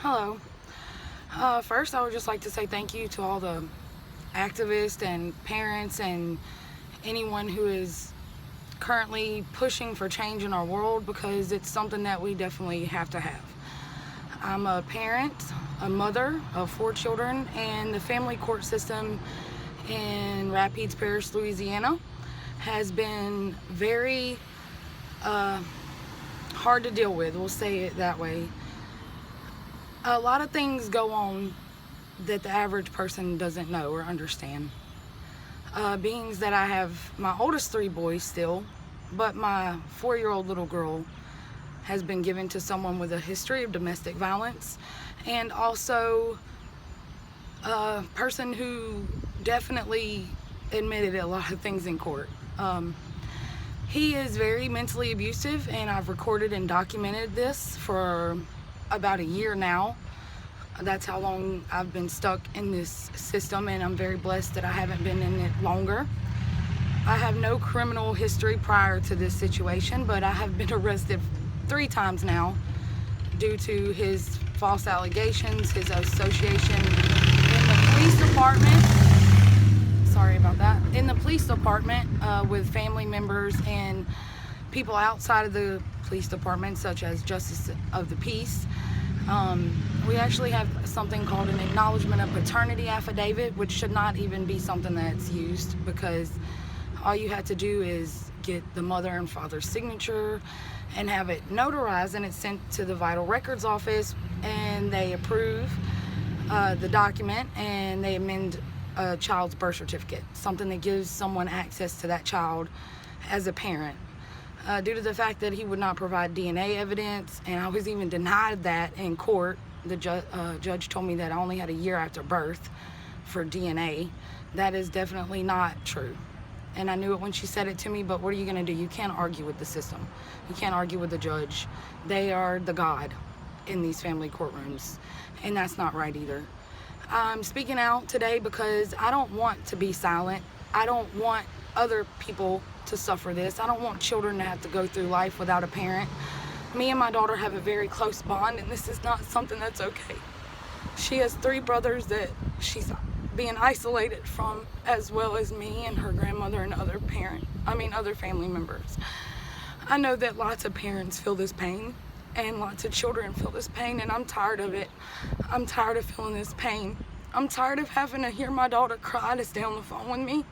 Hello. First, I would just like to say thank you to all the activists and parents and anyone who is currently pushing for change in our world, because it's something that we definitely have to have. I'm a parent, a mother of 4 children, and the family court system in Rapides Parish, Louisiana has been very hard to deal with. We'll say it that way. A lot of things go on that the average person doesn't know or understand. Being that I have my oldest 3 boys still, but my 4-year-old little girl has been given to someone with a history of domestic violence, and also a person who definitely admitted a lot of things in court. He is very mentally abusive, and I've recorded and documented this for about a year now. That's how long I've been stuck in this system, and I'm very blessed that I haven't been in it longer. I have no criminal history prior to this situation, but I have been arrested 3 times now due to his false allegations, his association in the police department. Sorry about that. In the police department with family members and people outside of the police department, such as Justice of the Peace. We actually have something called an acknowledgement of paternity affidavit, which should not even be something that's used, because all you have to do is get the mother and father's signature and have it notarized, and it's sent to the Vital Records Office, and they approve the document, and they amend a child's birth certificate, something that gives someone access to that child as a parent. Due to the fact that he would not provide DNA evidence, and I was even denied that in court. The judge told me that I only had a year after birth for DNA. That is definitely not true. And I knew it when she said it to me, but what are you going to do? You can't argue with the system. You can't argue with the judge. They are the God in these family courtrooms, and that's not right either. I'm speaking out today because I don't want to be silent. I don't want other people to suffer this. I don't want children to have to go through life without a parent. Me and my daughter have a very close bond, and this is not something that's okay. She has 3 brothers that she's being isolated from, as well as me and her grandmother and other family members. I know that lots of parents feel this pain, and lots of children feel this pain, and I'm tired of it. I'm tired of feeling this pain. I'm tired of having to hear my daughter cry to stay on the phone with me.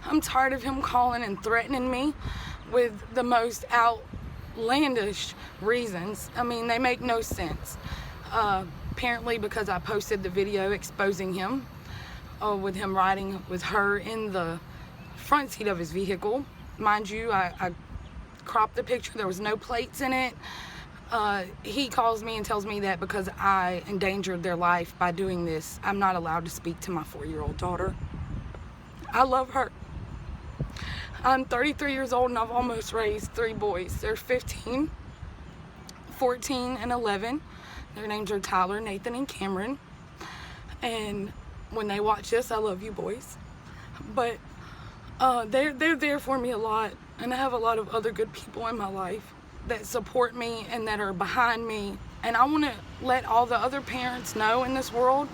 I'm tired of him calling and threatening me with the most outlandish reasons. I mean, they make no sense. Apparently because I posted the video exposing him, with him riding with her in the front seat of his vehicle. Mind you, I cropped the picture. There was no plates in it. He calls me and tells me that because I endangered their life by doing this, I'm not allowed to speak to my 4-year-old daughter. I love her. I'm 33 years old, and I've almost raised 3 boys. They're 15, 14, and 11. Their names are Tyler, Nathan, and Cameron. And when they watch this, I love you boys. But they're there for me a lot, and I have a lot of other good people in my life that support me and that are behind me. And I want to let all the other parents know in this world,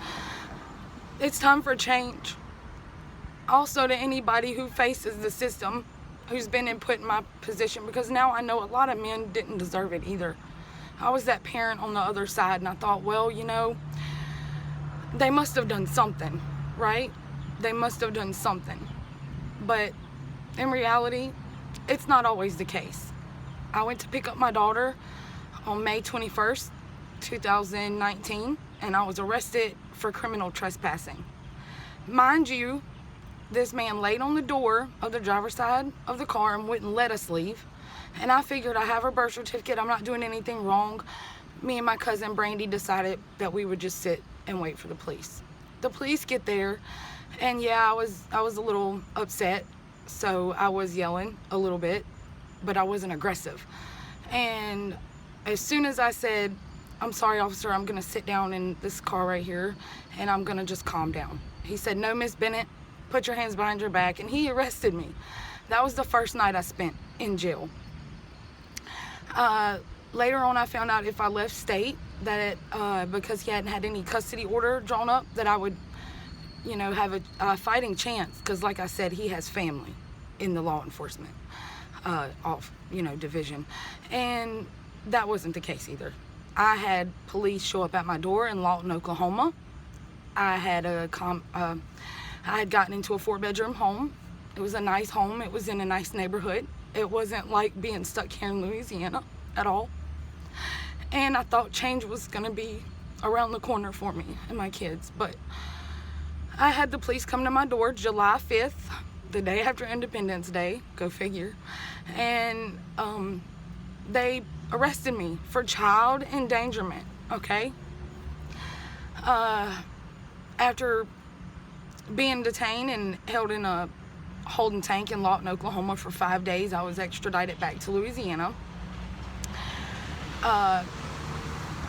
it's time for change. Also, to anybody who faces the system, who's been put in my position, because now I know a lot of men didn't deserve it either. I was that parent on the other side, and I thought, well, you know, they must have done something, right? They must have done something. But in reality, it's not always the case. I went to pick up my daughter on May 21st, 2019, and I was arrested for criminal trespassing. Mind you, this man laid on the door of the driver's side of the car and wouldn't let us leave. And I figured, I have her birth certificate, I'm not doing anything wrong. Me and my cousin Brandy decided that we would just sit and wait for the police. The police get there, and yeah, I was a little upset, so I was yelling a little bit, but I wasn't aggressive. And as soon as I said, "I'm sorry, officer, I'm gonna sit down in this car right here, and I'm gonna just calm down," he said, "No, Miss Bennett, put your hands behind your back," and he arrested me. That was the first night I spent in jail. Later on, I found out if I left state, that because he hadn't had any custody order drawn up, that I would, have a fighting chance. Because like I said, he has family in the law enforcement division. And that wasn't the case either. I had police show up at my door in Lawton, Oklahoma. I had gotten into a 4-bedroom home. It was a nice home. It was in a nice neighborhood. It wasn't like being stuck here in Louisiana at all. And I thought change was gonna be around the corner for me and my kids. But I had the police come to my door July 5th, the day after Independence Day, go figure. And they arrested me for child endangerment, okay? After being detained and held in a holding tank in Lawton, Oklahoma for 5 days, I was extradited back to Louisiana.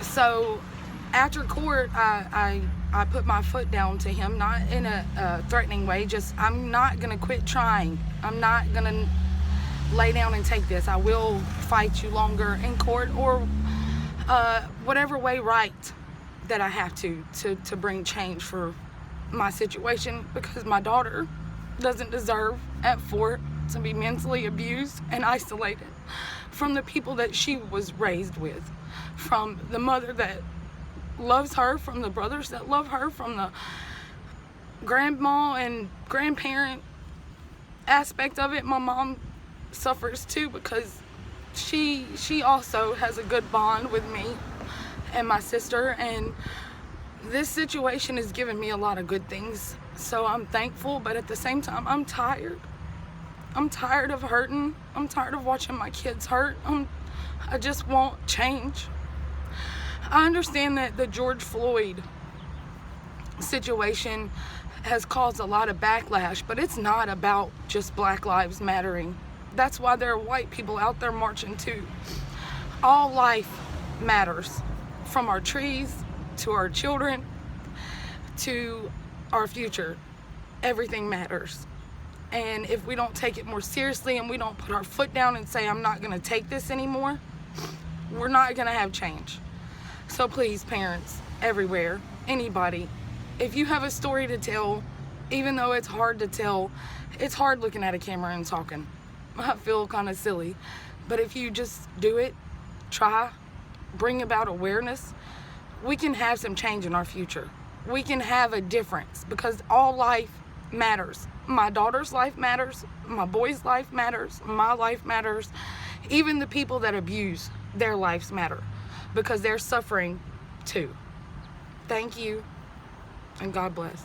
So after court, I put my foot down to him, not in a threatening way, just I'm not gonna quit trying. I'm not gonna lay down and take this. I will fight you longer in court, or whatever way right that I have to bring change for my situation, because my daughter doesn't deserve at 4 to be mentally abused and isolated from the people that she was raised with, from the mother that loves her, from the brothers that love her, from the grandma and grandparent aspect of it. My mom suffers too, because she also has a good bond with me and my sister, and this situation has given me a lot of good things, so I'm thankful. But at the same time, I'm tired. I'm tired of hurting. I'm tired of watching my kids hurt. I just want change. I understand that the George Floyd situation has caused a lot of backlash, but it's not about just Black Lives Mattering. That's why there are white people out there marching too. All life matters, from our trees to our children to our future. Everything matters. And if we don't take it more seriously and we don't put our foot down and say, I'm not going to take this anymore, we're not going to have change. So please, parents everywhere, anybody, if you have a story to tell, even though it's hard to tell, it's hard looking at a camera and talking. I feel kind of silly. But if you just do it, try, bring about awareness, we can have some change in our future. We can have a difference, because all life matters. My daughter's life matters. My boy's life matters. My life matters. Even the people that abuse, their lives matter, because they're suffering too. Thank you, and God bless.